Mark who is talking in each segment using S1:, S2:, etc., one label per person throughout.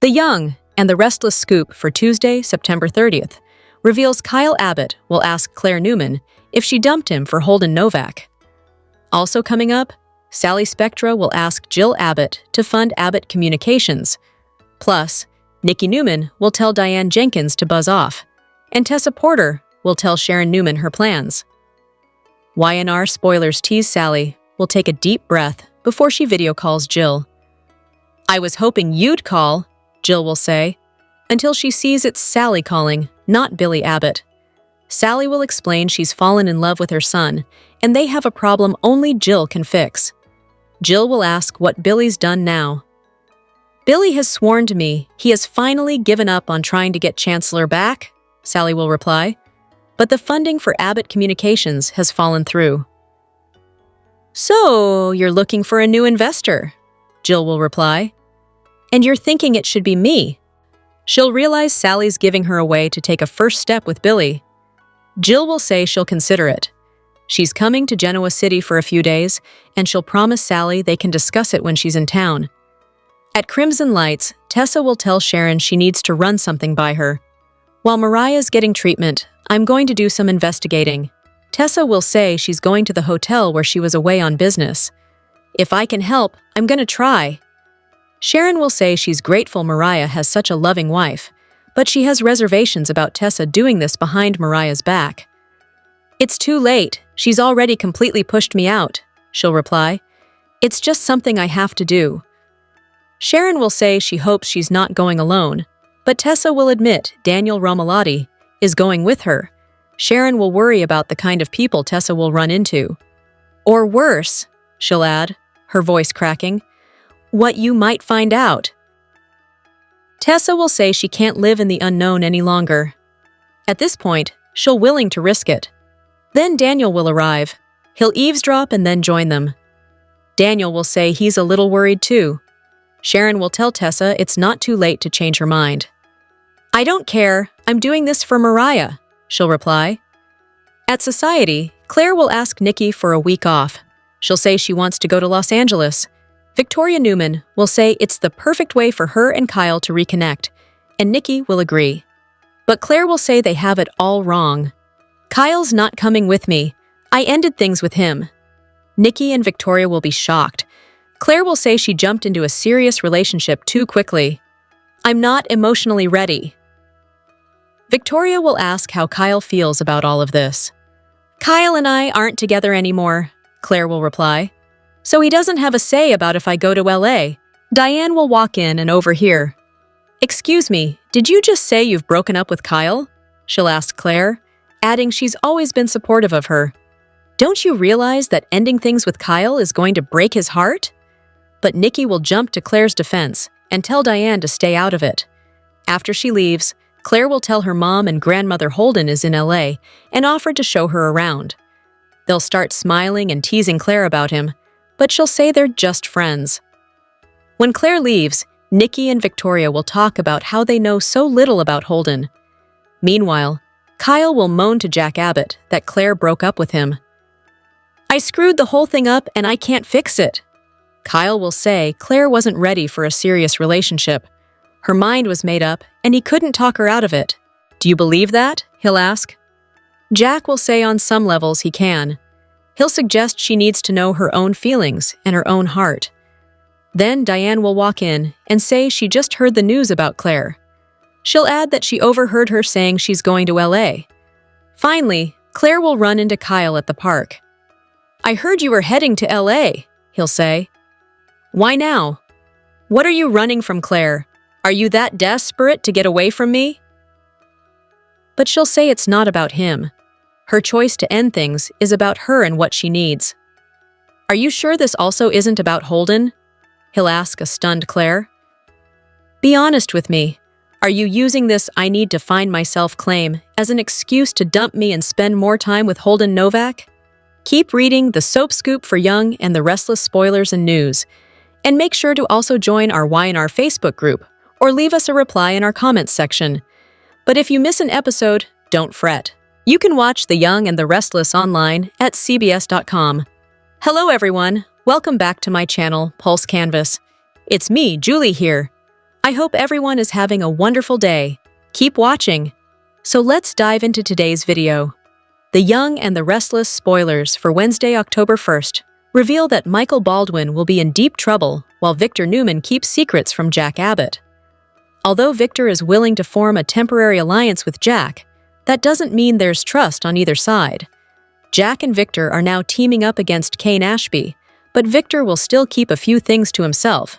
S1: The Young and the Restless scoop for Tuesday, September 30th, reveals Kyle Abbott will ask Claire Newman if she dumped him for Holden Novak. Also coming up, Sally Spectra will ask Jill Abbott to fund Abbott Communications. Plus, Nikki Newman will tell Diane Jenkins to buzz off, and Tessa Porter will tell Sharon Newman her plans. Y&R spoilers tease Sally will take a deep breath before she video calls Jill. "I was hoping you'd call," Jill will say, until she sees it's Sally calling, not Billy Abbott. Sally will explain she's fallen in love with her son, and they have a problem only Jill can fix. Jill will ask what Billy's done now. "Billy has sworn to me he has finally given up on trying to get Chancellor back," Sally will reply, but the funding for Abbott Communications has fallen through. "So, you're looking for a new investor," Jill will reply. "And you're thinking it should be me." She'll realize Sally's giving her away to take a first step with Billy. Jill will say she'll consider it. She's coming to Genoa City for a few days, and she'll promise Sally they can discuss it when she's in town. At Crimson Lights, Tessa will tell Sharon she needs to run something by her. "While Mariah's getting treatment, I'm going to do some investigating." Tessa will say she's going to the hotel where she was away on business. "If I can help, I'm going to try." Sharon will say she's grateful Mariah has such a loving wife, but she has reservations about Tessa doing this behind Mariah's back. "It's too late. She's already completely pushed me out," she'll reply. "It's just something I have to do." Sharon will say she hopes she's not going alone, but Tessa will admit Daniel Romalotti is going with her. Sharon will worry about the kind of people Tessa will run into. "Or worse," she'll add, her voice cracking, "what you might find out." Tessa will say she can't live in the unknown any longer. At this point, she'll willing to risk it. Then Daniel will arrive. He'll eavesdrop and then join them. Daniel will say he's a little worried too. Sharon will tell Tessa it's not too late to change her mind. "I don't care, I'm doing this for Mariah," she'll reply. At Society, Claire will ask Nikki for a week off. She'll say she wants to go to Los Angeles. Victoria Newman will say it's the perfect way for her and Kyle to reconnect, and Nikki will agree. But Claire will say they have it all wrong. "Kyle's not coming with me. I ended things with him." Nikki and Victoria will be shocked. Claire will say she jumped into a serious relationship too quickly. "I'm not emotionally ready." Victoria will ask how Kyle feels about all of this. "Kyle and I aren't together anymore," Claire will reply. "So he doesn't have a say about if I go to LA. Diane will walk in and overhear. "Excuse me, did you just say you've broken up with Kyle?" she'll ask Claire, adding she's always been supportive of her. "Don't you realize that ending things with Kyle is going to break his heart?" But Nikki will jump to Claire's defense and tell Diane to stay out of it. After she leaves, Claire will tell her mom and grandmother Holden is in LA and offer to show her around. They'll start smiling and teasing Claire about him, but she'll say they're just friends. When Claire leaves, Nikki and Victoria will talk about how they know so little about Holden. Meanwhile, Kyle will moan to Jack Abbott that Claire broke up with him. "I screwed the whole thing up and I can't fix it." Kyle will say Claire wasn't ready for a serious relationship. Her mind was made up and he couldn't talk her out of it. "Do you believe that?" he'll ask. Jack will say on some levels he can. He'll suggest she needs to know her own feelings and her own heart. Then Diane will walk in and say she just heard the news about Claire. She'll add that she overheard her saying she's going to LA. Finally, Claire will run into Kyle at the park. "I heard you were heading to LA, he'll say. "Why now?" "What are you running from, Claire? Are you that desperate to get away from me?" But she'll say it's not about him. Her choice to end things is about her and what she needs. "Are you sure this also isn't about Holden?" he'll ask a stunned Claire. "Be honest with me. Are you using this I need to find myself claim as an excuse to dump me and spend more time with Holden Novak?" Keep reading the Soap Scoop for Young and the Restless spoilers and news. And make sure to also join our Y&R Facebook group or leave us a reply in our comments section. But if you miss an episode, don't fret. You can watch The Young and the Restless online at cbs.com. Hello everyone, welcome back to my channel, Pulse Canvas. It's me, Julie here. I hope everyone is having a wonderful day. Keep watching. So let's dive into today's video. The Young and the Restless spoilers for Wednesday, October 1st reveal that Michael Baldwin will be in deep trouble while Victor Newman keeps secrets from Jack Abbott. Although Victor is willing to form a temporary alliance with Jack, that doesn't mean there's trust on either side. Jack and Victor are now teaming up against Cain Ashby, but Victor will still keep a few things to himself.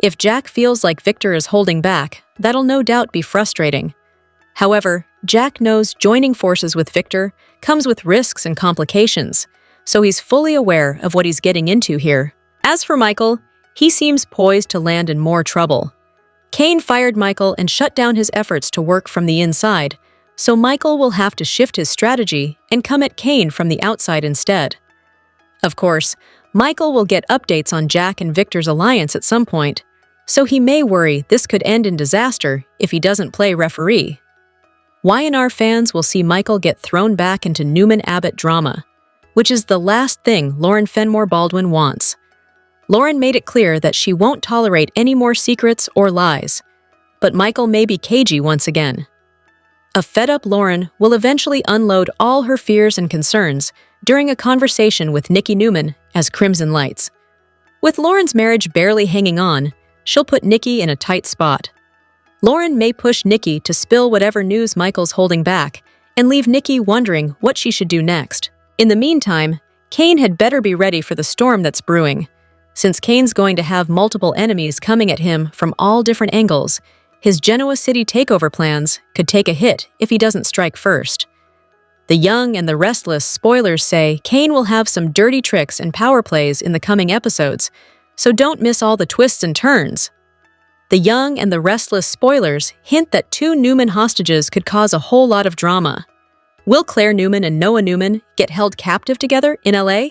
S1: If Jack feels like Victor is holding back, that'll no doubt be frustrating. However, Jack knows joining forces with Victor comes with risks and complications, so he's fully aware of what he's getting into here. As for Michael, he seems poised to land in more trouble. Cain fired Michael and shut down his efforts to work from the inside, so Michael will have to shift his strategy and come at Cain from the outside instead. Of course, Michael will get updates on Jack and Victor's alliance at some point, so he may worry this could end in disaster if he doesn't play referee. Y&R fans will see Michael get thrown back into Newman-Abbott drama, which is the last thing Lauren Fenmore Baldwin wants. Lauren made it clear that she won't tolerate any more secrets or lies, but Michael may be cagey once again. A fed-up Lauren will eventually unload all her fears and concerns during a conversation with Nikki Newman as Crimson lights. With Lauren's marriage barely hanging on, she'll put Nikki in a tight spot. Lauren may push Nikki to spill whatever news Michael's holding back and leave Nikki wondering what she should do next. In the meantime, Cain had better be ready for the storm that's brewing. Since Cain's going to have multiple enemies coming at him from all different angles, his Genoa City takeover plans could take a hit if he doesn't strike first. The Young and the Restless spoilers say Cain will have some dirty tricks and power plays in the coming episodes, so don't miss all the twists and turns. The Young and the Restless spoilers hint that 2 Newman hostages could cause a whole lot of drama. Will Claire Newman and Noah Newman get held captive together in LA?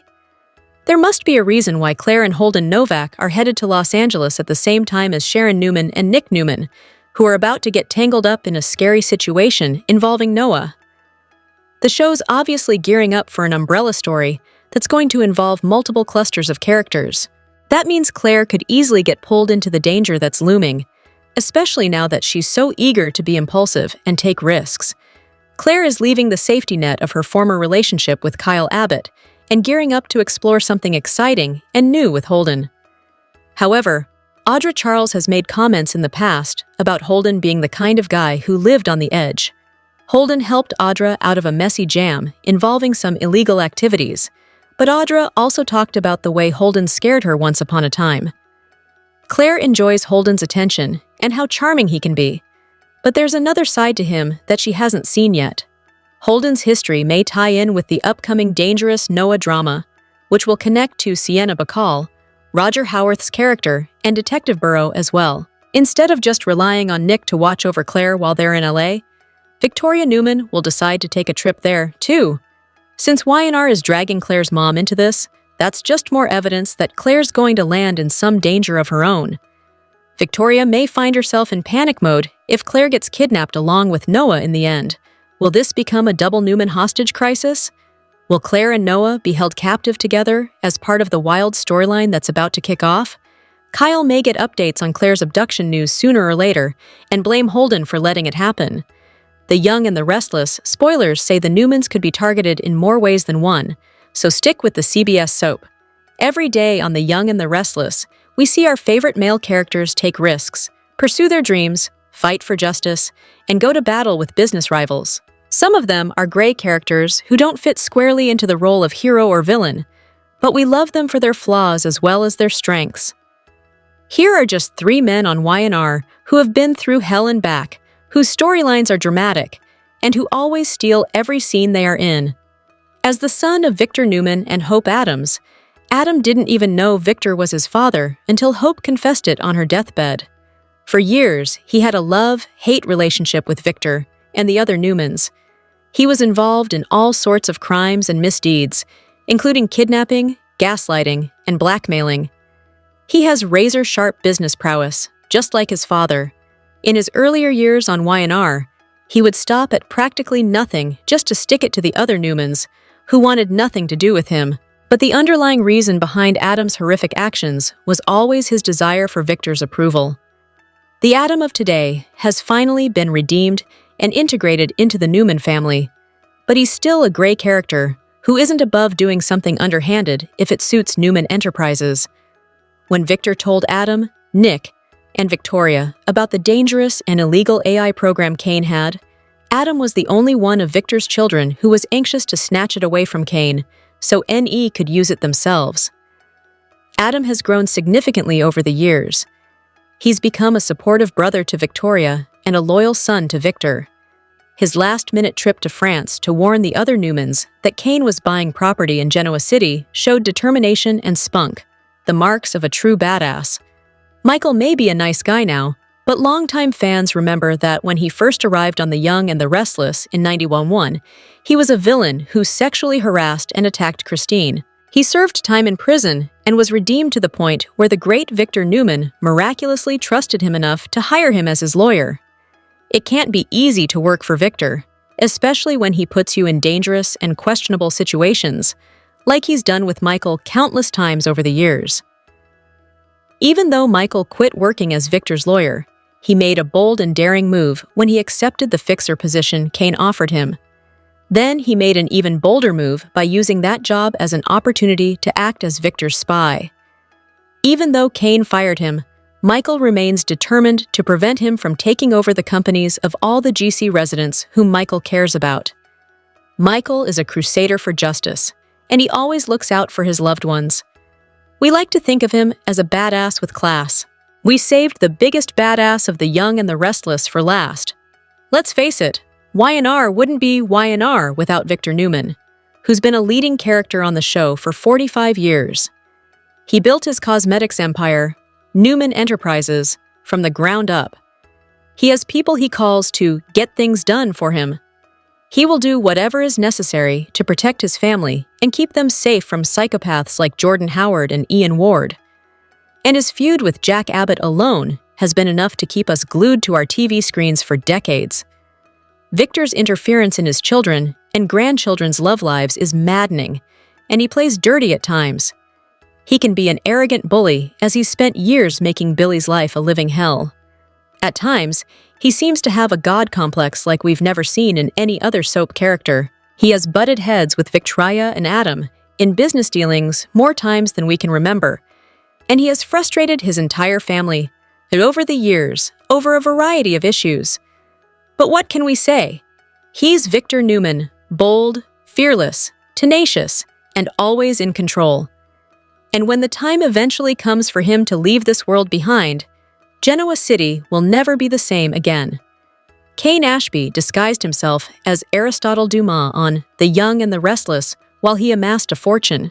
S1: There must be a reason why Claire and Holden Novak are headed to Los Angeles at the same time as Sharon Newman and Nick Newman, who are about to get tangled up in a scary situation involving Noah. The show's obviously gearing up for an umbrella story that's going to involve multiple clusters of characters. That means Claire could easily get pulled into the danger that's looming, especially now that she's so eager to be impulsive and take risks. Claire is leaving the safety net of her former relationship with Kyle Abbott and gearing up to explore something exciting and new with Holden. However, Audra Charles has made comments in the past about Holden being the kind of guy who lived on the edge. Holden helped Audra out of a messy jam involving some illegal activities, but Audra also talked about the way Holden scared her once upon a time. Claire enjoys Holden's attention and how charming he can be, but there's another side to him that she hasn't seen yet. Holden's history may tie in with the upcoming dangerous Noah drama, which will connect to Sienna Bacall, Roger Howarth's character, and Detective Burrow as well. Instead of just relying on Nick to watch over Claire while they're in LA, Victoria Newman will decide to take a trip there, too. Since Y&R is dragging Claire's mom into this, that's just more evidence that Claire's going to land in some danger of her own. Victoria may find herself in panic mode if Claire gets kidnapped along with Noah in the end. Will this become a double Newman hostage crisis? Will Claire and Noah be held captive together as part of the wild storyline that's about to kick off? Kyle may get updates on Claire's abduction news sooner or later and blame Holden for letting it happen. The Young and the Restless spoilers say the Newmans could be targeted in more ways than one, so stick with the CBS soap. Every day on The Young and the Restless, we see our favorite male characters take risks, pursue their dreams, fight for justice, and go to battle with business rivals. Some of them are gray characters who don't fit squarely into the role of hero or villain, but we love them for their flaws as well as their strengths. Here are just 3 men on Y&R who have been through hell and back, whose storylines are dramatic, and who always steal every scene they are in. As the son of Victor Newman and Hope Adams, Adam didn't even know Victor was his father until Hope confessed it on her deathbed. For years, he had a love-hate relationship with Victor and the other Newmans. He was involved in all sorts of crimes and misdeeds, including kidnapping, gaslighting, and blackmailing. He has razor-sharp business prowess, just like his father. In his earlier years on Y&R, he would stop at practically nothing just to stick it to the other Newmans, who wanted nothing to do with him. But the underlying reason behind Adam's horrific actions was always his desire for Victor's approval. The Adam of today has finally been redeemed and integrated into the Newman family, but he's still a gray character who isn't above doing something underhanded if it suits Newman Enterprises. When Victor told Adam, Nick, and Victoria about the dangerous and illegal AI program Cain had, Adam was the only one of Victor's children who was anxious to snatch it away from Cain so NE could use it themselves. Adam has grown significantly over the years. He's become a supportive brother to Victoria and a loyal son to Victor. His last-minute trip to France to warn the other Newmans that Cain was buying property in Genoa City showed determination and spunk, the marks of a true badass. Michael may be a nice guy now, but longtime fans remember that when he first arrived on The Young and the Restless in 91-1, he was a villain who sexually harassed and attacked Christine. He served time in prison and was redeemed to the point where the great Victor Newman miraculously trusted him enough to hire him as his lawyer. It can't be easy to work for Victor, especially when he puts you in dangerous and questionable situations, like he's done with Michael countless times over the years. Even though Michael quit working as Victor's lawyer, he made a bold and daring move when he accepted the fixer position Cain offered him. Then he made an even bolder move by using that job as an opportunity to act as Victor's spy. Even though Cain fired him, Michael remains determined to prevent him from taking over the companies of all the GC residents whom Michael cares about. Michael is a crusader for justice, and he always looks out for his loved ones. We like to think of him as a badass with class. We saved the biggest badass of The Young and the Restless for last. Let's face it, Y&R wouldn't be Y&R without Victor Newman, who's been a leading character on the show for 45 years. He built his cosmetics empire, Newman Enterprises, from the ground up. He has people he calls to get things done for him. He will do whatever is necessary to protect his family and keep them safe from psychopaths like Jordan Howard and Ian Ward. And his feud with Jack Abbott alone has been enough to keep us glued to our TV screens for decades. Victor's interference in his children and grandchildren's love lives is maddening, and he plays dirty at times. He can be an arrogant bully as he's spent years making Billy's life a living hell. At times, he seems to have a god complex like we've never seen in any other soap character. He has butted heads with Victoria and Adam in business dealings more times than we can remember, and he has frustrated his entire family over the years over a variety of issues. But what can we say? He's Victor Newman, bold, fearless, tenacious, and always in control. And when the time eventually comes for him to leave this world behind, Genoa City will never be the same again. Cain Ashby disguised himself as Aristotle Dumas on The Young and the Restless while he amassed a fortune.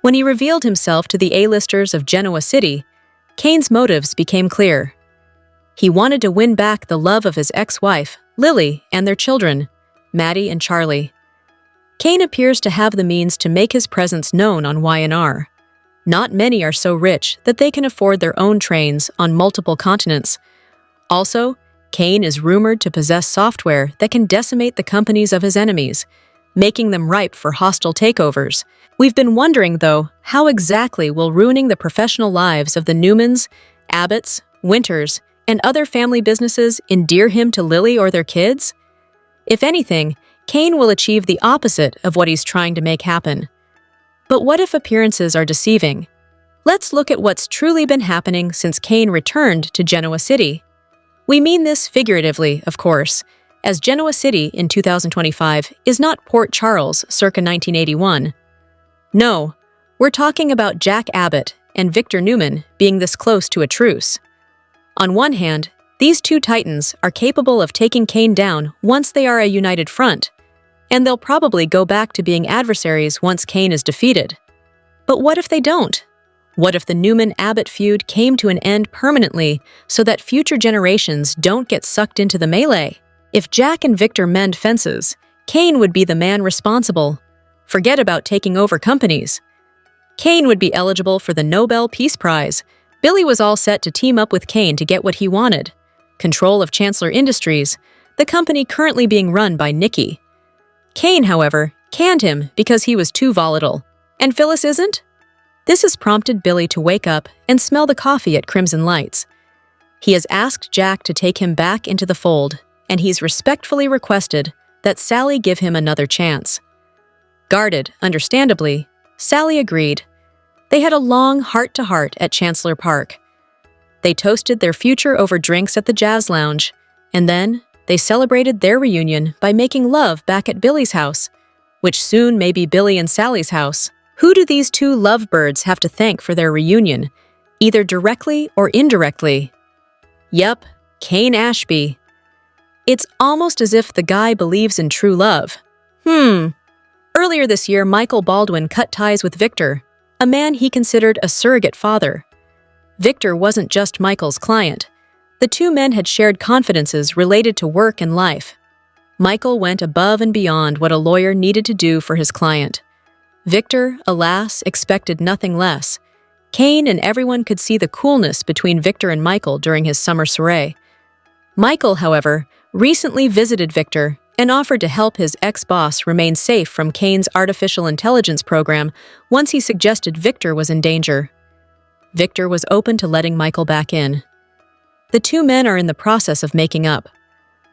S1: When he revealed himself to the A-listers of Genoa City, Cain's motives became clear. He wanted to win back the love of his ex-wife, Lily, and their children, Maddie and Charlie. Cain appears to have the means to make his presence known on Y&R. Not many are so rich that they can afford their own trains on multiple continents. Also, Cain is rumored to possess software that can decimate the companies of his enemies, making them ripe for hostile takeovers. We've been wondering, though, how exactly will ruining the professional lives of the Newmans, Abbotts, Winters, and other family businesses endear him to Lily or their kids? If anything, Cain will achieve the opposite of what he's trying to make happen. But what if appearances are deceiving? Let's look at what's truly been happening since Cain returned to Genoa City. We mean this figuratively, of course, as Genoa City in 2025 is not Port Charles circa 1981. No, we're talking about Jack Abbott and Victor Newman being this close to a truce. On one hand, these two titans are capable of taking Cain down once they are a united front, and they'll probably go back to being adversaries once Cain is defeated. But what if they don't? What if the Newman-Abbott feud came to an end permanently so that future generations don't get sucked into the melee? If Jack and Victor mend fences, Cain would be the man responsible. Forget about taking over companies. Cain would be eligible for the Nobel Peace Prize. Billy was all set to team up with Cain to get what he wanted: control of Chancellor Industries, the company currently being run by Nikki. Cain, however, canned him because he was too volatile. And Phyllis isn't? This has prompted Billy to wake up and smell the coffee at Crimson Lights. He has asked Jack to take him back into the fold, and he's respectfully requested that Sally give him another chance. Guarded, understandably, Sally agreed. They had a long heart-to-heart at Chancellor Park. They toasted their future over drinks at the Jazz Lounge, and then they celebrated their reunion by making love back at Billy's house, which soon may be Billy and Sally's house. Who do these two lovebirds have to thank for their reunion, either directly or indirectly? Yep, Cain Ashby. It's almost as if the guy believes in true love. Earlier this year, Michael Baldwin cut ties with Victor, a man he considered a surrogate father. Victor wasn't just Michael's client. The two men had shared confidences related to work and life. Michael went above and beyond what a lawyer needed to do for his client. Victor, alas, expected nothing less. Cain and everyone could see the coolness between Victor and Michael during his summer soiree. Michael, however, recently visited Victor and offered to help his ex-boss remain safe from Cain's artificial intelligence program once he suggested Victor was in danger. Victor was open to letting Michael back in. The two men are in the process of making up.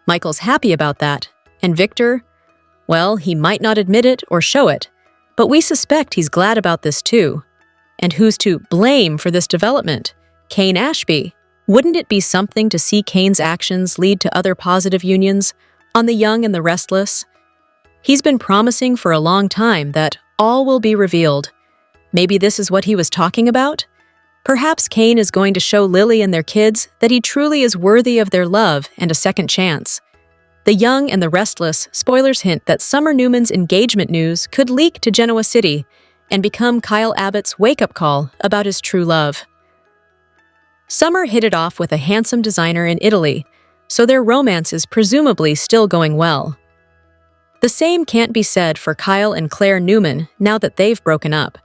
S1: Michael's happy about that, and Victor, well, he might not admit it or show it, but we suspect he's glad about this too. And who's to blame for this development? Cain Ashby. Wouldn't it be something to see Cain's actions lead to other positive unions on the young and the restless? He's been promising for a long time that all will be revealed. Maybe this is what he was talking about? Perhaps Cain is going to show Lily and their kids that he truly is worthy of their love and a second chance. The Young and the Restless spoilers hint that Summer Newman's engagement news could leak to Genoa City and become Kyle Abbott's wake-up call about his true love. Summer hit it off with a handsome designer in Italy, so their romance is presumably still going well. The same can't be said for Kyle and Claire Newman now that they've broken up.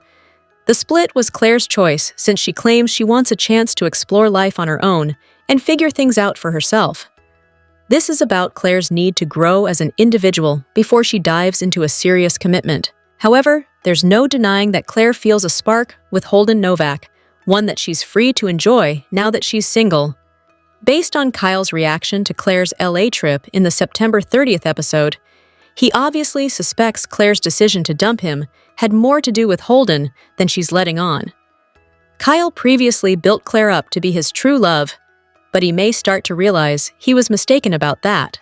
S1: The split was Claire's choice since she claims she wants a chance to explore life on her own and figure things out for herself. This is about Claire's need to grow as an individual before she dives into a serious commitment. However, there's no denying that Claire feels a spark with Holden Novak, one that she's free to enjoy now that she's single. Based on Kyle's reaction to Claire's LA trip in the September 30th episode, he obviously suspects Claire's decision to dump him had more to do with Holden than she's letting on. Kyle previously built Claire up to be his true love, but he may start to realize he was mistaken about that.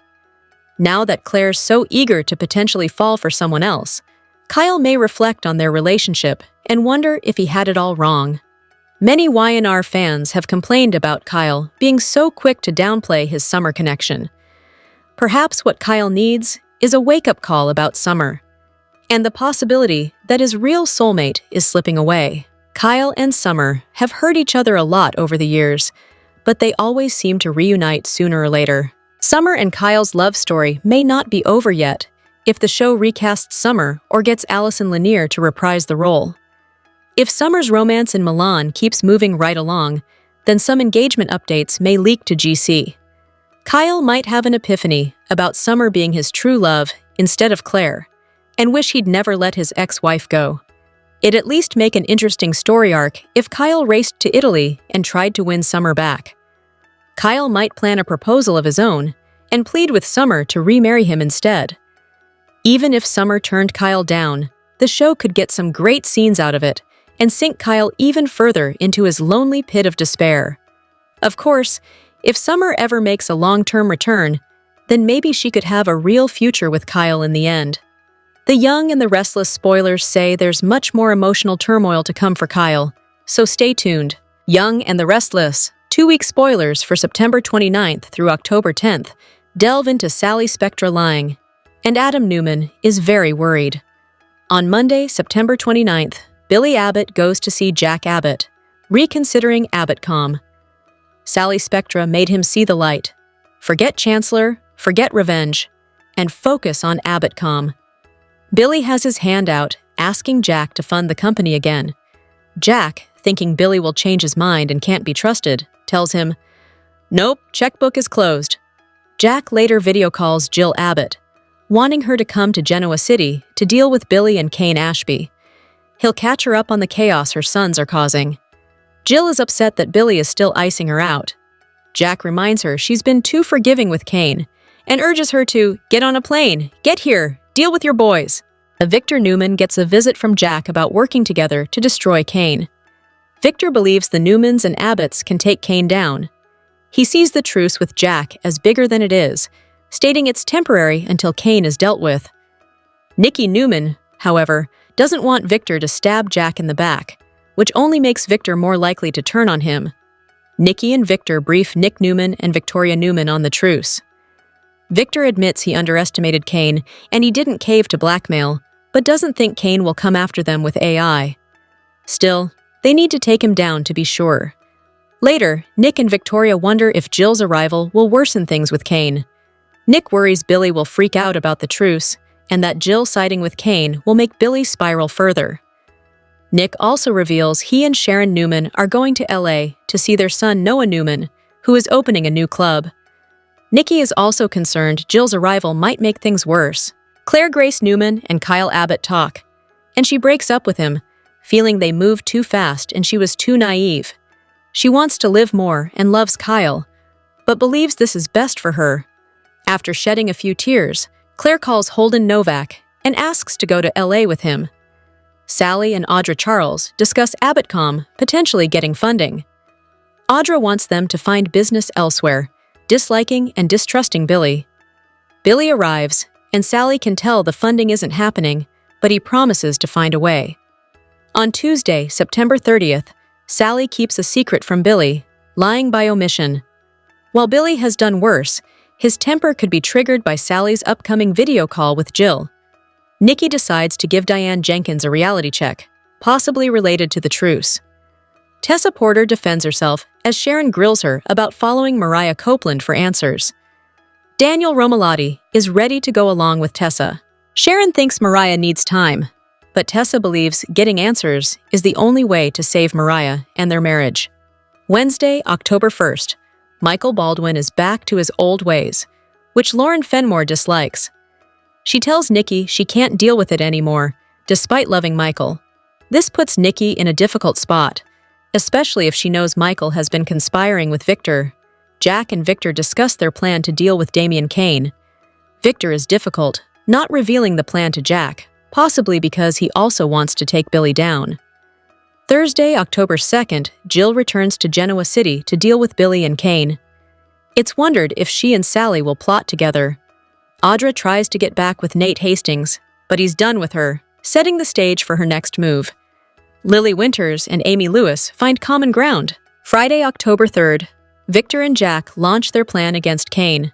S1: Now that Claire's so eager to potentially fall for someone else, Kyle may reflect on their relationship and wonder if he had it all wrong. Many Y&R fans have complained about Kyle being so quick to downplay his Summer connection. Perhaps what Kyle needs is a wake-up call about Summer, and the possibility that his real soulmate is slipping away. Kyle and Summer have hurt each other a lot over the years, but they always seem to reunite sooner or later. Summer and Kyle's love story may not be over yet if the show recasts Summer or gets Allison Lanier to reprise the role. If Summer's romance in Milan keeps moving right along, then some engagement updates may leak to GC. Kyle might have an epiphany about Summer being his true love instead of Claire, and wish he'd never let his ex-wife go. It'd at least make an interesting story arc if Kyle raced to Italy and tried to win Summer back. Kyle might plan a proposal of his own and plead with Summer to remarry him instead. Even if Summer turned Kyle down, the show could get some great scenes out of it and sink Kyle even further into his lonely pit of despair. Of course, if Summer ever makes a long-term return, then maybe she could have a real future with Kyle in the end. The Young and the Restless spoilers say there's much more emotional turmoil to come for Kyle, so stay tuned. Young and the Restless, 2-week spoilers for September 29th through October 10th, delve into Sally Spectra lying, and Adam Newman is very worried. On Monday, September 29th, Billy Abbott goes to see Jack Abbott, reconsidering AbbottCom. Sally Spectra made him see the light. Forget Chancellor, forget revenge, and focus on AbbottCom. Billy has his hand out, asking Jack to fund the company again. Jack, thinking Billy will change his mind and can't be trusted, tells him, "Nope, checkbook is closed." Jack later video calls Jill Abbott, wanting her to come to Genoa City to deal with Billy and Cain Ashby. He'll catch her up on the chaos her sons are causing. Jill is upset that Billy is still icing her out. Jack reminds her she's been too forgiving with Cain and urges her to get on a plane, get here, deal with your boys. Victor Newman gets a visit from Jack about working together to destroy Cain. Victor believes the Newmans and Abbotts can take Cain down. He sees the truce with Jack as bigger than it is, stating it's temporary until Cain is dealt with. Nikki Newman, however, doesn't want Victor to stab Jack in the back, which only makes Victor more likely to turn on him. Nikki and Victor brief Nick Newman and Victoria Newman on the truce. Victor admits he underestimated Cain and he didn't cave to blackmail, but doesn't think Cain will come after them with AI. Still, they need to take him down to be sure. Later, Nick and Victoria wonder if Jill's arrival will worsen things with Cain. Nick worries Billy will freak out about the truce, and that Jill siding with Cain will make Billy spiral further. Nick also reveals he and Sharon Newman are going to LA to see their son Noah Newman, who is opening a new club. Nikki is also concerned Jill's arrival might make things worse. Claire Grace Newman and Kyle Abbott talk, and she breaks up with him, feeling they moved too fast and she was too naive. She wants to live more and loves Kyle, but believes this is best for her. After shedding a few tears, Claire calls Holden Novak and asks to go to LA with him. Sally and Audra Charles discuss Abbottcom potentially getting funding. Audra wants them to find business elsewhere, disliking and distrusting Billy. Billy arrives, and Sally can tell the funding isn't happening, but he promises to find a way. On Tuesday, September 30th, Sally keeps a secret from Billy, lying by omission. While Billy has done worse, his temper could be triggered by Sally's upcoming video call with Jill. Nikki decides to give Diane Jenkins a reality check, possibly related to the truce. Tessa Porter defends herself as Sharon grills her about following Mariah Copeland for answers. Daniel Romalotti is ready to go along with Tessa. Sharon thinks Mariah needs time, but Tessa believes getting answers is the only way to save Mariah and their marriage. Wednesday, October 1st, Michael Baldwin is back to his old ways, which Lauren Fenmore dislikes. She tells Nikki she can't deal with it anymore, despite loving Michael. This puts Nikki in a difficult spot, especially if she knows Michael has been conspiring with Victor. Jack and Victor discuss their plan to deal with Damian Cain. Victor is difficult, not revealing the plan to Jack, possibly because he also wants to take Billy down. Thursday, October 2nd, Jill returns to Genoa City to deal with Billy and Cain. It's wondered if she and Sally will plot together. Audra tries to get back with Nate Hastings, but he's done with her, setting the stage for her next move. Lily Winters and Amy Lewis find common ground. Friday, October 3rd, Victor and Jack launch their plan against Cain.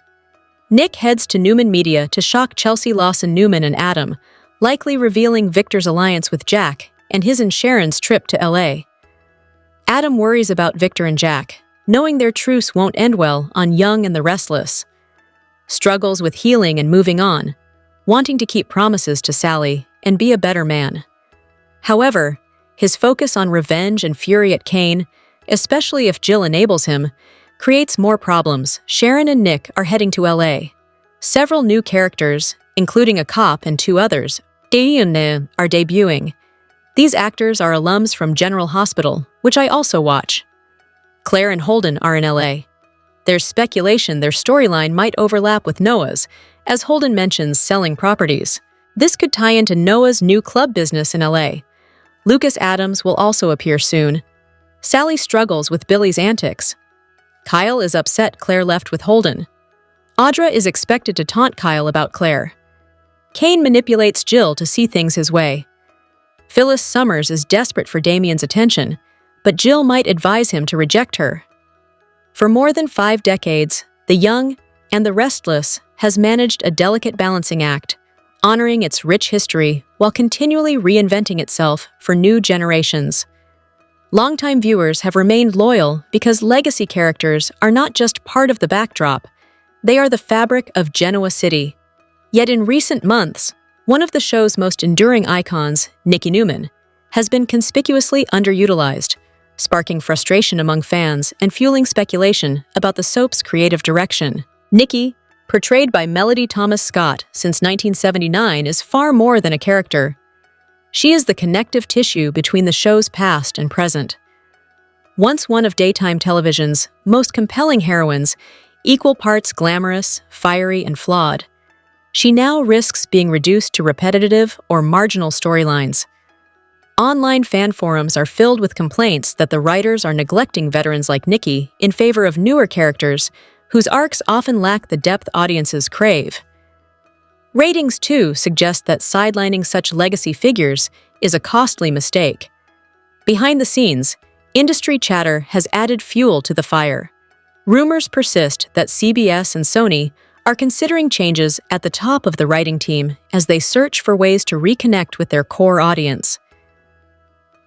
S1: Nick heads to Newman Media to shock Chelsea Lawson Newman and Adam, likely revealing Victor's alliance with Jack and his and Sharon's trip to LA. Adam worries about Victor and Jack, knowing their truce won't end well on Young and the Restless. Struggles with healing and moving on, wanting to keep promises to Sally and be a better man. However, his focus on revenge and fury at Cain, especially if Jill enables him, creates more problems. Sharon and Nick are heading to LA. Several new characters, including a cop and two others, are debuting. These actors are alums from General Hospital, which I also watch. Claire and Holden are in LA. There's speculation their storyline might overlap with Noah's, as Holden mentions selling properties. This could tie into Noah's new club business in LA. Lucas Adams will also appear soon. Sally struggles with Billy's antics. Kyle is upset Claire left with Holden. Audra is expected to taunt Kyle about Claire. Cain manipulates Jill to see things his way. Phyllis Summers is desperate for Damian's attention, but Jill might advise him to reject her. For more than 5 decades, The Young and the Restless has managed a delicate balancing act, honoring its rich history while continually reinventing itself for new generations. Longtime viewers have remained loyal because legacy characters are not just part of the backdrop, they are the fabric of Genoa City. Yet in recent months, one of the show's most enduring icons, Nikki Newman, has been conspicuously underutilized, sparking frustration among fans and fueling speculation about the soap's creative direction. Nikki, portrayed by Melody Thomas Scott since 1979, is far more than a character. She is the connective tissue between the show's past and present. Once one of daytime television's most compelling heroines, equal parts glamorous, fiery, and flawed, she now risks being reduced to repetitive or marginal storylines. Online fan forums are filled with complaints that the writers are neglecting veterans like Nikki in favor of newer characters whose arcs often lack the depth audiences crave. Ratings, too, suggest that sidelining such legacy figures is a costly mistake. Behind the scenes, industry chatter has added fuel to the fire. Rumors persist that CBS and Sony are considering changes at the top of the writing team as they search for ways to reconnect with their core audience.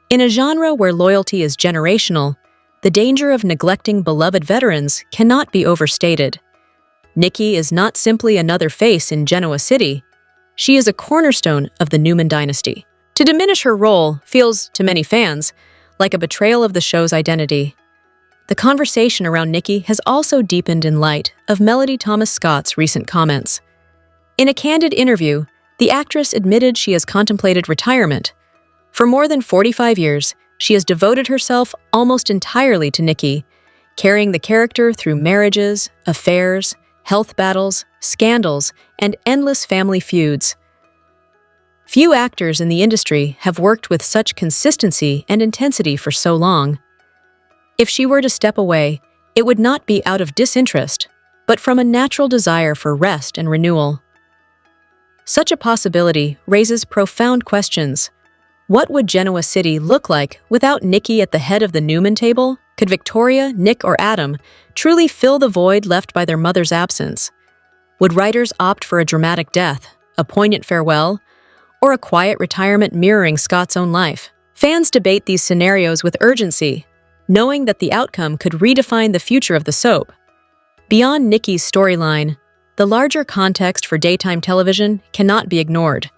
S1: In a genre where loyalty is generational, the danger of neglecting beloved veterans cannot be overstated. Nikki is not simply another face in Genoa City. She is a cornerstone of the Newman dynasty. To diminish her role feels, to many fans, like a betrayal of the show's identity. The conversation around Nikki has also deepened in light of Melody Thomas Scott's recent comments. In a candid interview, the actress admitted she has contemplated retirement. For more than 45 years, she has devoted herself almost entirely to Nikki, carrying the character through marriages, affairs, health battles, scandals, and endless family feuds. Few actors in the industry have worked with such consistency and intensity for so long. If she were to step away, it would not be out of disinterest, but from a natural desire for rest and renewal. Such a possibility raises profound questions. What would Genoa City look like without Nikki at the head of the Newman table? Could Victoria, Nick, or Adam truly fill the void left by their mother's absence? Would writers opt for a dramatic death, a poignant farewell, or a quiet retirement mirroring Scott's own life? Fans debate these scenarios with urgency, knowing that the outcome could redefine the future of the soap. Beyond Nikki's storyline, the larger context for daytime television cannot be ignored.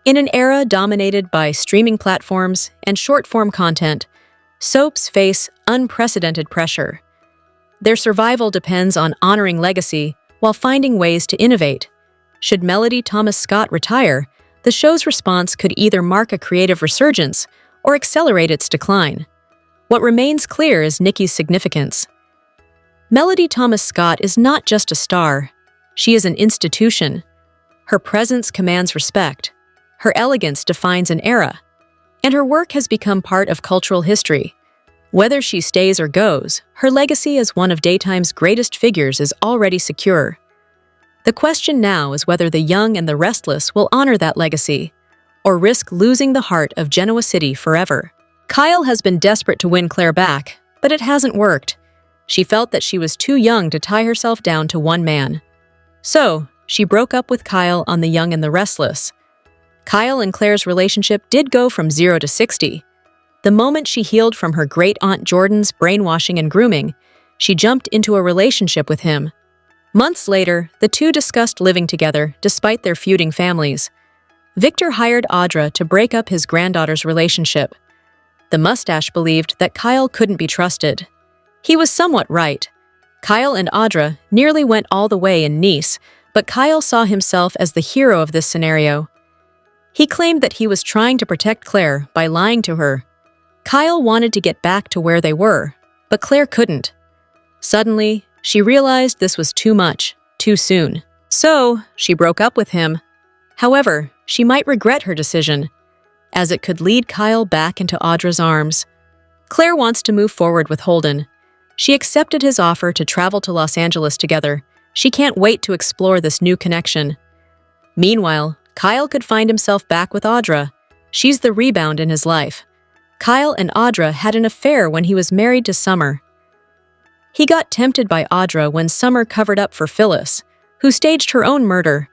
S1: In an era dominated by streaming platforms and short-form content, soaps face unprecedented pressure. Their survival depends on honoring legacy while finding ways to innovate. Should Melody Thomas Scott retire, the show's response could either mark a creative resurgence or accelerate its decline. What remains clear is Nikki's significance. Melody Thomas Scott is not just a star. She is an institution. Her presence commands respect. Her elegance defines an era, and her work has become part of cultural history. Whether she stays or goes, her legacy as one of daytime's greatest figures is already secure. The question now is whether the young and the restless will honor that legacy, or risk losing the heart of Genoa City forever. Kyle has been desperate to win Claire back, but it hasn't worked. She felt that she was too young to tie herself down to one man. So, she broke up with Kyle on The Young and the Restless. Kyle and Claire's relationship did go from 0 to 60. The moment she healed from her great-aunt Jordan's brainwashing and grooming, she jumped into a relationship with him. Months later, the two discussed living together despite their feuding families. Victor hired Audra to break up his granddaughter's relationship. The mustache believed that Kyle couldn't be trusted. He was somewhat right. Kyle and Audra nearly went all the way in Nice, but Kyle saw himself as the hero of this scenario. He claimed that he was trying to protect Claire by lying to her. Kyle wanted to get back to where they were, but Claire couldn't. Suddenly, she realized this was too much, too soon. So, she broke up with him. However, she might regret her decision, as it could lead Kyle back into Audra's arms. Claire wants to move forward with Holden. She accepted his offer to travel to Los Angeles together. She can't wait to explore this new connection. Meanwhile, Kyle could find himself back with Audra. She's the rebound in his life. Kyle and Audra had an affair when he was married to Summer. He got tempted by Audra when Summer covered up for Phyllis, who staged her own murder.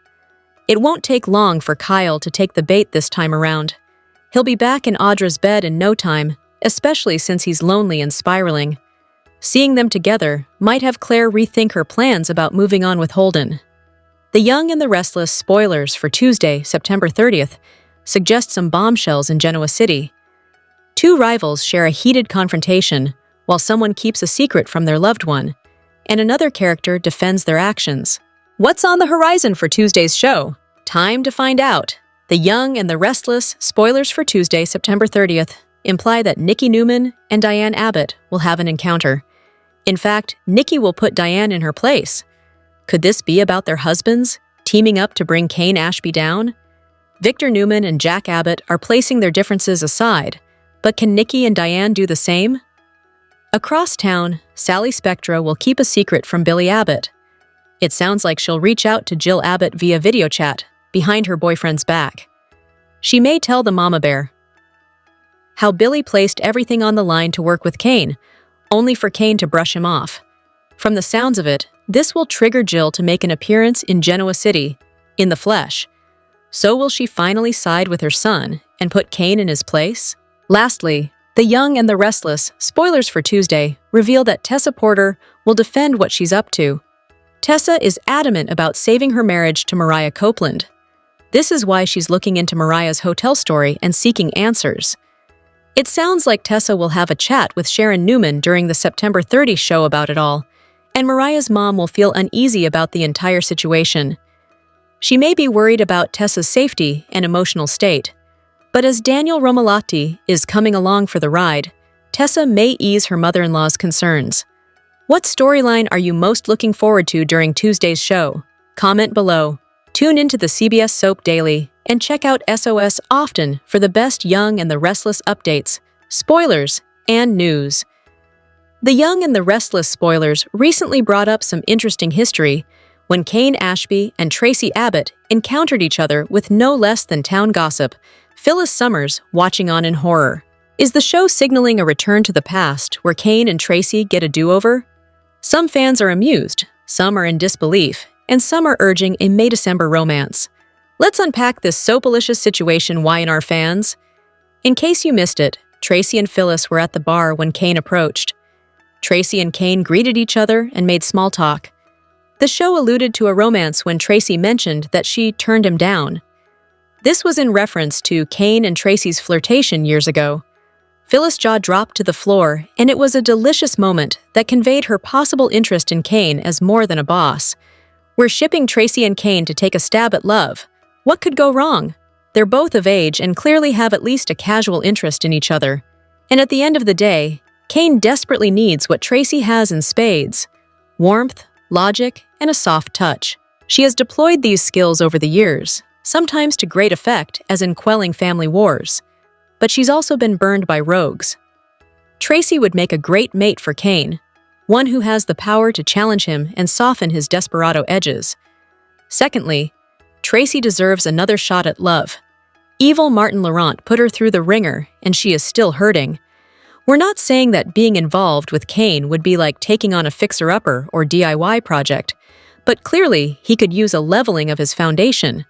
S1: It won't take long for Kyle to take the bait this time around. He'll be back in Audra's bed in no time, especially since he's lonely and spiraling. Seeing them together might have Claire rethink her plans about moving on with Holden. The Young and the Restless spoilers for Tuesday, September 30th, suggest some bombshells in Genoa City. Two rivals share a heated confrontation while someone keeps a secret from their loved one, and another character defends their actions. What's on the horizon for Tuesday's show? Time to find out. The Young and the Restless spoilers for Tuesday, September 30th. imply that Nikki Newman and Diane Abbott will have an encounter. In fact, Nikki will put Diane in her place. Could this be about their husbands, teaming up to bring Cain Ashby down? Victor Newman and Jack Abbott are placing their differences aside, but can Nikki and Diane do the same? Across town, Sally Spectra will keep a secret from Billy Abbott. It sounds like she'll reach out to Jill Abbott via video chat, behind her boyfriend's back. She may tell the mama bear how Billy placed everything on the line to work with Cain, only for Cain to brush him off. From the sounds of it, this will trigger Jill to make an appearance in Genoa City, in the flesh. So will she finally side with her son and put Cain in his place? Lastly, The Young and the Restless, spoilers for Tuesday, reveal that Tessa Porter will defend what she's up to. Tessa is adamant about saving her marriage to Mariah Copeland. This is why she's looking into Mariah's hotel story and seeking answers. It sounds like Tessa will have a chat with Sharon Newman during the September 30 show about it all, and Mariah's mom will feel uneasy about the entire situation. She may be worried about Tessa's safety and emotional state, but as Daniel Romalotti is coming along for the ride, Tessa may ease her mother-in-law's concerns. What storyline are you most looking forward to during Tuesday's show? Comment below. Tune into the CBS Soap Daily and check out SOS often for the best Young and the Restless updates, spoilers, and news. The Young and the Restless spoilers recently brought up some interesting history when Cain Ashby and Tracy Abbott encountered each other with no less than town gossip, Phyllis Summers, watching on in horror. Is the show signaling a return to the past where Cain and Tracy get a do-over? Some fans are amused, some are in disbelief, and some are urging a May-December romance. Let's unpack this soapalicious situation, Y&R fans. In case you missed it, Tracy and Phyllis were at the bar when Cain approached. Tracy and Cain greeted each other and made small talk. The show alluded to a romance when Tracy mentioned that she turned him down. This was in reference to Cain and Tracy's flirtation years ago. Phyllis' jaw dropped to the floor, and it was a delicious moment that conveyed her possible interest in Cain as more than a boss. We're shipping Tracy and Cain to take a stab at love. What could go wrong? They're both of age and clearly have at least a casual interest in each other. And at the end of the day, Cain desperately needs what Tracy has in spades: warmth, logic, and a soft touch. She has deployed these skills over the years, sometimes to great effect as in quelling family wars. But she's also been burned by rogues. Tracy would make a great mate for Cain, one who has the power to challenge him and soften his desperado edges. Secondly, Tracy deserves another shot at love. Evil Martin Laurent put her through the ringer, and she is still hurting. We're not saying that being involved with Cain would be like taking on a fixer-upper or DIY project, but clearly he could use a leveling of his foundation.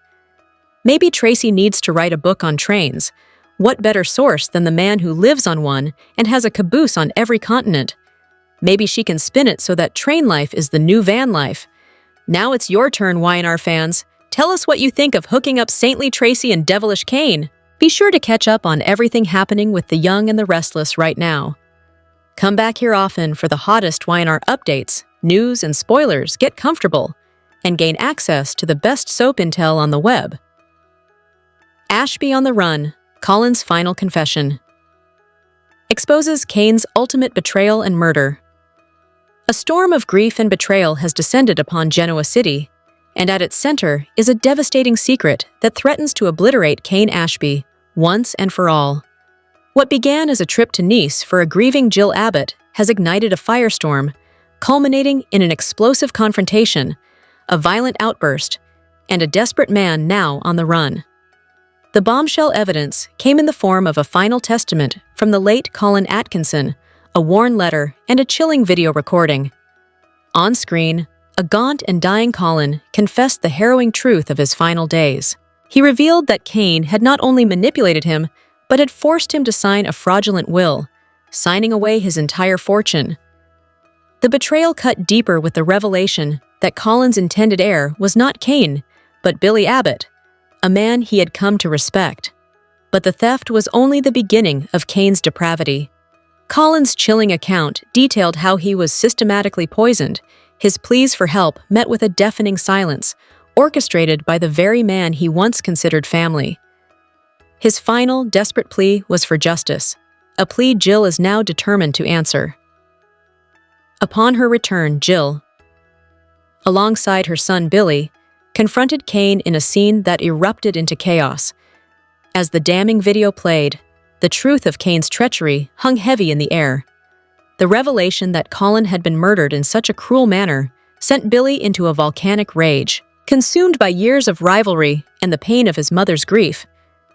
S1: Maybe Tracy needs to write a book on trains. What better source than the man who lives on one and has a caboose on every continent? Maybe she can spin it so that train life is the new van life. Now it's your turn, Y&R fans. Tell us what you think of hooking up saintly Tracy and devilish Cain. Be sure to catch up on everything happening with The Young and the Restless right now. Come back here often for the hottest Y&R updates, news, and spoilers. Get comfortable and gain access to the best soap intel on the web. Ashby on the run. Colin's final confession exposes Cain's ultimate betrayal and murder. A storm of grief and betrayal has descended upon Genoa City, and at its center is a devastating secret that threatens to obliterate Cain Ashby once and for all. What began as a trip to Nice for a grieving Jill Abbott has ignited a firestorm, culminating in an explosive confrontation, a violent outburst, and a desperate man now on the run. The bombshell evidence came in the form of a final testament from the late Colin Atkinson, a worn letter, and a chilling video recording. On screen, a gaunt and dying Colin confessed the harrowing truth of his final days. He revealed that Cain had not only manipulated him, but had forced him to sign a fraudulent will, signing away his entire fortune. The betrayal cut deeper with the revelation that Colin's intended heir was not Cain, but Billy Abbott, a man he had come to respect. But the theft was only the beginning of Cain's depravity. Colin's chilling account detailed how he was systematically poisoned, his pleas for help met with a deafening silence, orchestrated by the very man he once considered family. His final, desperate plea was for justice, a plea Jill is now determined to answer. Upon her return, Jill, alongside her son Billy, confronted Cain in a scene that erupted into chaos. As the damning video played, the truth of Cain's treachery hung heavy in the air. The revelation that Colin had been murdered in such a cruel manner sent Billy into a volcanic rage. Consumed by years of rivalry and the pain of his mother's grief,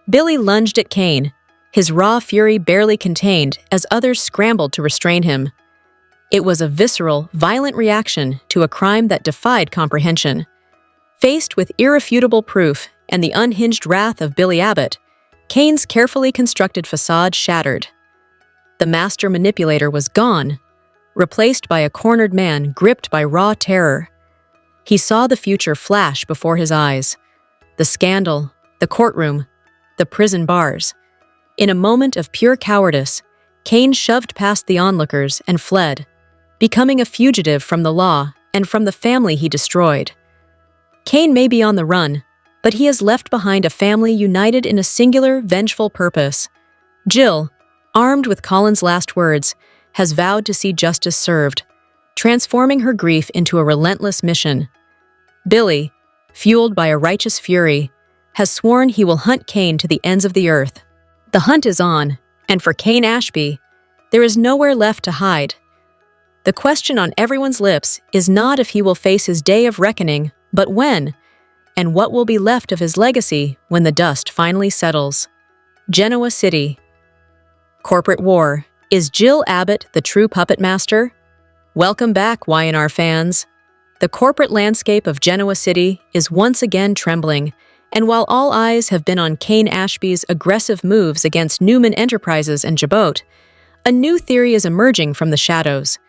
S1: Billy lunged at Cain, his raw fury barely contained as others scrambled to restrain him. It was a visceral, violent reaction to a crime that defied comprehension. Faced with irrefutable proof and the unhinged wrath of Billy Abbott, Cain's carefully constructed facade shattered. The master manipulator was gone, replaced by a cornered man gripped by raw terror. He saw the future flash before his eyes. The scandal, the courtroom, the prison bars. In a moment of pure cowardice, Cain shoved past the onlookers and fled, becoming a fugitive from the law and from the family he destroyed. Cain may be on the run, but he has left behind a family united in a singular, vengeful purpose. Jill, armed with Colin's last words, has vowed to see justice served, transforming her grief into a relentless mission. Billy, fueled by a righteous fury, has sworn he will hunt Cain to the ends of the earth. The hunt is on, and for Cain Ashby, there is nowhere left to hide. The question on everyone's lips is not if he will face his day of reckoning, but when, and what will be left of his legacy when the dust finally settles. Genoa City. Corporate war. Is Jill Abbott the true puppet master? Welcome back, Y&R fans. The corporate landscape of Genoa City is once again trembling, and while all eyes have been on Cain Ashby's aggressive moves against Newman Enterprises and Jabot, a new theory is emerging from the shadows.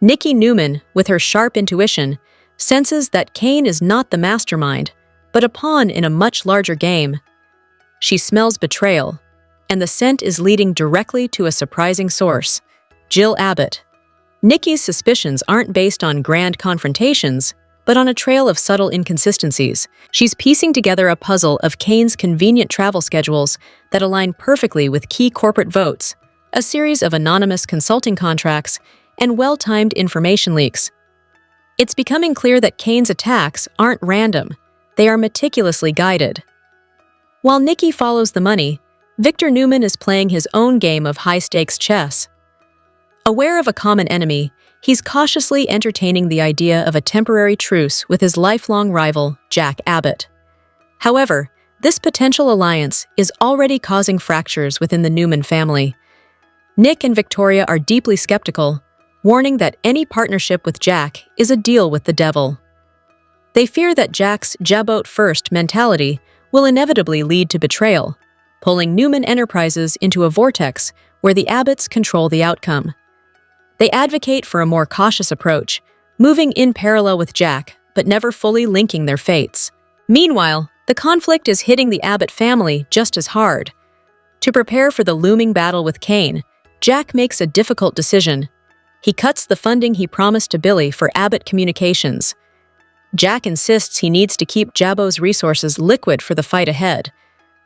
S1: Nikki Newman, with her sharp intuition, senses that Cain is not the mastermind, but a pawn in a much larger game. She smells betrayal, and the scent is leading directly to a surprising source, Jill Abbott. Nikki's suspicions aren't based on grand confrontations, but on a trail of subtle inconsistencies. She's piecing together a puzzle of Cain's convenient travel schedules that align perfectly with key corporate votes, a series of anonymous consulting contracts, and well-timed information leaks. It's becoming clear that Cain's attacks aren't random. They are meticulously guided. While Nikki follows the money, Victor Newman is playing his own game of high-stakes chess. Aware of a common enemy, he's cautiously entertaining the idea of a temporary truce with his lifelong rival, Jack Abbott. However, this potential alliance is already causing fractures within the Newman family. Nick and Victoria are deeply skeptical, warning that any partnership with Jack is a deal with the devil. They fear that Jack's Jabot-first mentality will inevitably lead to betrayal, pulling Newman Enterprises into a vortex where the Abbotts control the outcome. They advocate for a more cautious approach, moving in parallel with Jack, but never fully linking their fates. Meanwhile, the conflict is hitting the Abbott family just as hard. To prepare for the looming battle with Cain, Jack makes a difficult decision. He cuts the funding he promised to Billy for Abbott Communications. Jack insists he needs to keep Jabot's resources liquid for the fight ahead.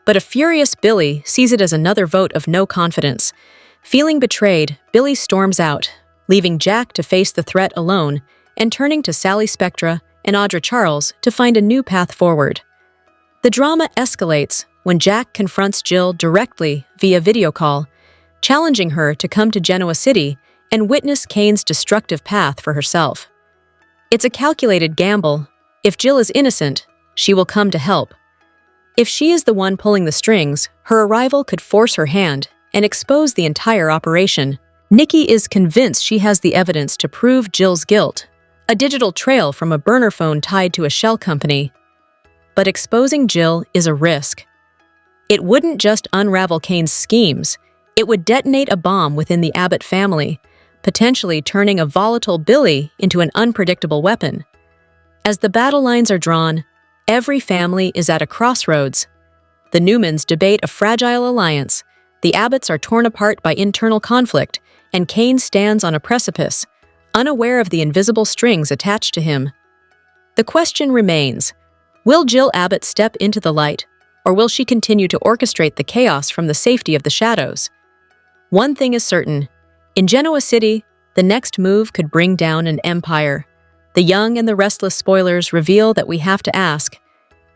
S1: But a furious Billy sees it as another vote of no confidence. Feeling betrayed, Billy storms out, leaving Jack to face the threat alone and turning to Sally Spectra and Audra Charles to find a new path forward. The drama escalates when Jack confronts Jill directly via video call, challenging her to come to Genoa City and witness Cain's destructive path for herself. It's a calculated gamble. If Jill is innocent, she will come to help. If she is the one pulling the strings, her arrival could force her hand and expose the entire operation. Nikki is convinced she has the evidence to prove Jill's guilt, a digital trail from a burner phone tied to a shell company. But exposing Jill is a risk. It wouldn't just unravel Cain's schemes, it would detonate a bomb within the Abbott family, potentially turning a volatile Billy into an unpredictable weapon. As the battle lines are drawn, every family is at a crossroads. The Newmans debate a fragile alliance, the Abbotts are torn apart by internal conflict, and Cain stands on a precipice, unaware of the invisible strings attached to him. The question remains, will Jill Abbott step into the light, or will she continue to orchestrate the chaos from the safety of the shadows? One thing is certain. In Genoa City, the next move could bring down an empire. The Young and the Restless spoilers reveal that we have to ask,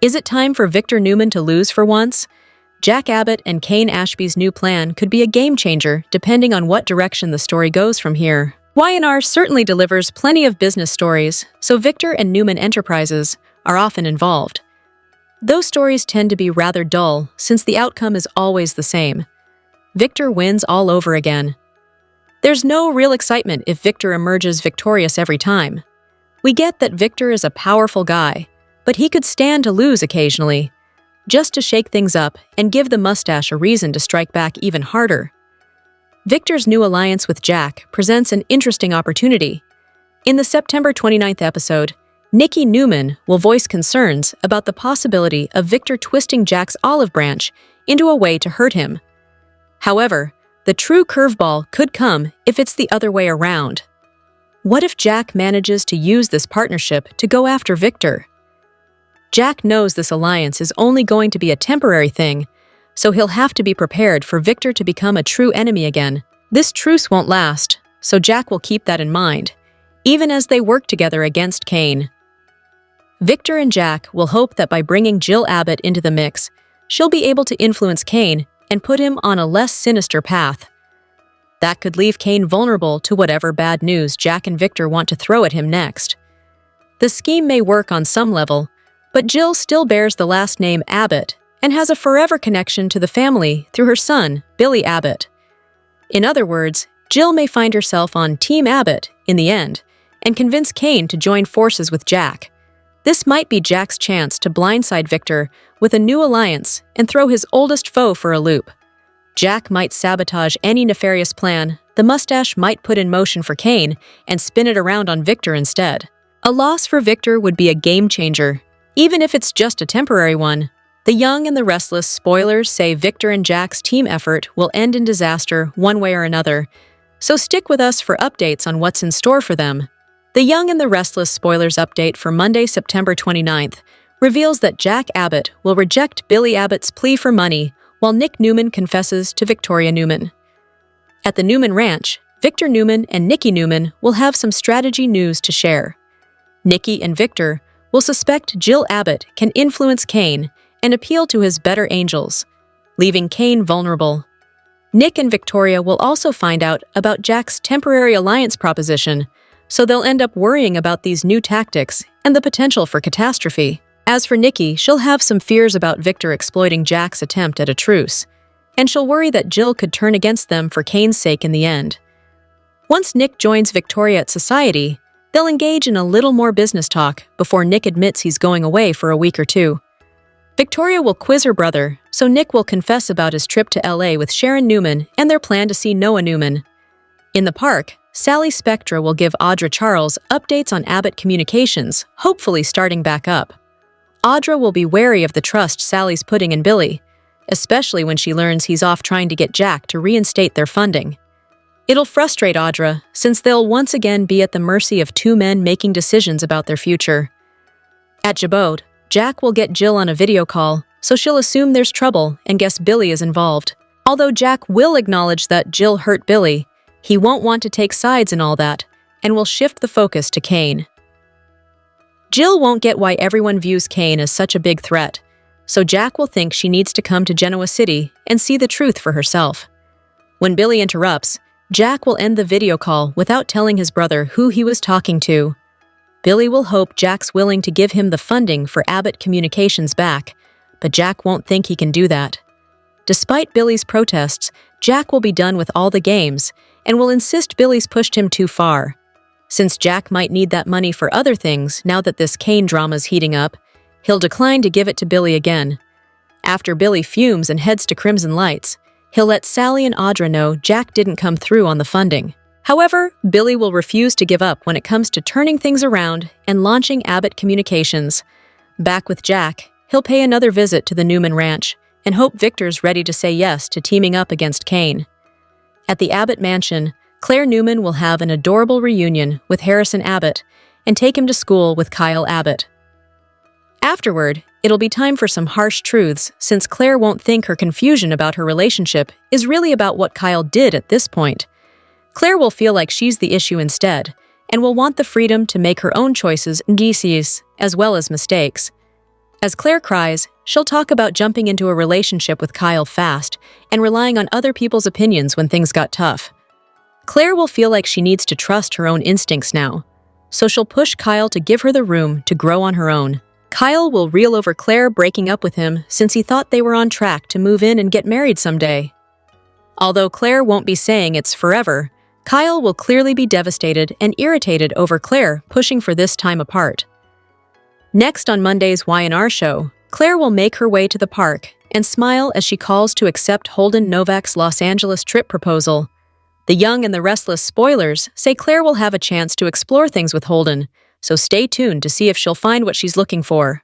S1: is it time for Victor Newman to lose for once? Jack Abbott and Cain Ashby's new plan could be a game-changer depending on what direction the story goes from here. Y&R certainly delivers plenty of business stories, so Victor and Newman Enterprises are often involved. Those stories tend to be rather dull since the outcome is always the same. Victor wins all over again. There's no real excitement if Victor emerges victorious every time. We get that Victor is a powerful guy, but he could stand to lose occasionally, just to shake things up and give the mustache a reason to strike back even harder. Victor's new alliance with Jack presents an interesting opportunity. In the September 29th episode, Nikki Newman will voice concerns about the possibility of Victor twisting Jack's olive branch into a way to hurt him. However, the true curveball could come if it's the other way around. What if Jack manages to use this partnership to go after Victor? Jack knows this alliance is only going to be a temporary thing, so he'll have to be prepared for Victor to become a true enemy again. This truce won't last, so Jack will keep that in mind, even as they work together against Cain. Victor and Jack will hope that by bringing Jill Abbott into the mix, she'll be able to influence Cain and put him on a less sinister path. That could leave Cain vulnerable to whatever bad news Jack and Victor want to throw at him next. The scheme may work on some level, but Jill still bears the last name Abbott and has a forever connection to the family through her son, Billy Abbott. In other words, Jill may find herself on Team Abbott in the end and convince Cain to join forces with Jack. This might be Jack's chance to blindside Victor with a new alliance and throw his oldest foe for a loop. Jack might sabotage any nefarious plan the mustache might put in motion for Cain and spin it around on Victor instead. A loss for Victor would be a game-changer, even if it's just a temporary one. The Young and the Restless spoilers say Victor and Jack's team effort will end in disaster one way or another, so stick with us for updates on what's in store for them. The Young and the Restless spoilers update for Monday, September 29th reveals that Jack Abbott will reject Billy Abbott's plea for money while Nick Newman confesses to Victoria Newman. At the Newman Ranch, Victor Newman and Nikki Newman will have some strategy news to share. Nikki and Victor will suspect Jill Abbott can influence Cain and appeal to his better angels, leaving Cain vulnerable. Nick and Victoria will also find out about Jack's temporary alliance proposition, so they'll end up worrying about these new tactics and the potential for catastrophe. As for Nikki, she'll have some fears about Victor exploiting Jack's attempt at a truce, and she'll worry that Jill could turn against them for Cain's sake in the end. Once Nick joins Victoria at Society, they'll engage in a little more business talk before Nick admits he's going away for a week or two. Victoria will quiz her brother, so Nick will confess about his trip to LA with Sharon Newman and their plan to see Noah Newman. In the park, Sally Spectra will give Audra Charles updates on Abbott Communications, hopefully starting back up. Audra will be wary of the trust Sally's putting in Billy, especially when she learns he's off trying to get Jack to reinstate their funding. It'll frustrate Audra, since they'll once again be at the mercy of two men making decisions about their future. At Jabot, Jack will get Jill on a video call, so she'll assume there's trouble and guess Billy is involved. Although Jack will acknowledge that Jill hurt Billy, he won't want to take sides in all that, and will shift the focus to Cain. Jill won't get why everyone views Cain as such a big threat, so Jack will think she needs to come to Genoa City and see the truth for herself. When Billy interrupts, Jack will end the video call without telling his brother who he was talking to. Billy will hope Jack's willing to give him the funding for Abbott Communications back, but Jack won't think he can do that. Despite Billy's protests, Jack will be done with all the games and will insist Billy's pushed him too far. Since Jack might need that money for other things now that this Cain drama's heating up, he'll decline to give it to Billy again. After Billy fumes and heads to Crimson Lights, he'll let Sally and Audra know Jack didn't come through on the funding. However, Billy will refuse to give up when it comes to turning things around and launching Abbott Communications. Back with Jack, he'll pay another visit to the Newman Ranch and hope Victor's ready to say yes to teaming up against Cain. At the Abbott mansion, Claire Newman will have an adorable reunion with Harrison Abbott and take him to school with Kyle Abbott. Afterward, it'll be time for some harsh truths, since Claire won't think her confusion about her relationship is really about what Kyle did at this point. Claire will feel like she's the issue instead, and will want the freedom to make her own choices and decisions, as well as mistakes. As Claire cries, she'll talk about jumping into a relationship with Kyle fast and relying on other people's opinions when things got tough. Claire will feel like she needs to trust her own instincts now, so she'll push Kyle to give her the room to grow on her own. Kyle will reel over Claire breaking up with him since he thought they were on track to move in and get married someday. Although Claire won't be saying it's forever, Kyle will clearly be devastated and irritated over Claire pushing for this time apart. Next on Monday's Y&R show, Claire will make her way to the park and smile as she calls to accept Holden Novak's Los Angeles trip proposal. The Young and the Restless spoilers say Claire will have a chance to explore things with Holden, so stay tuned to see if she'll find what she's looking for.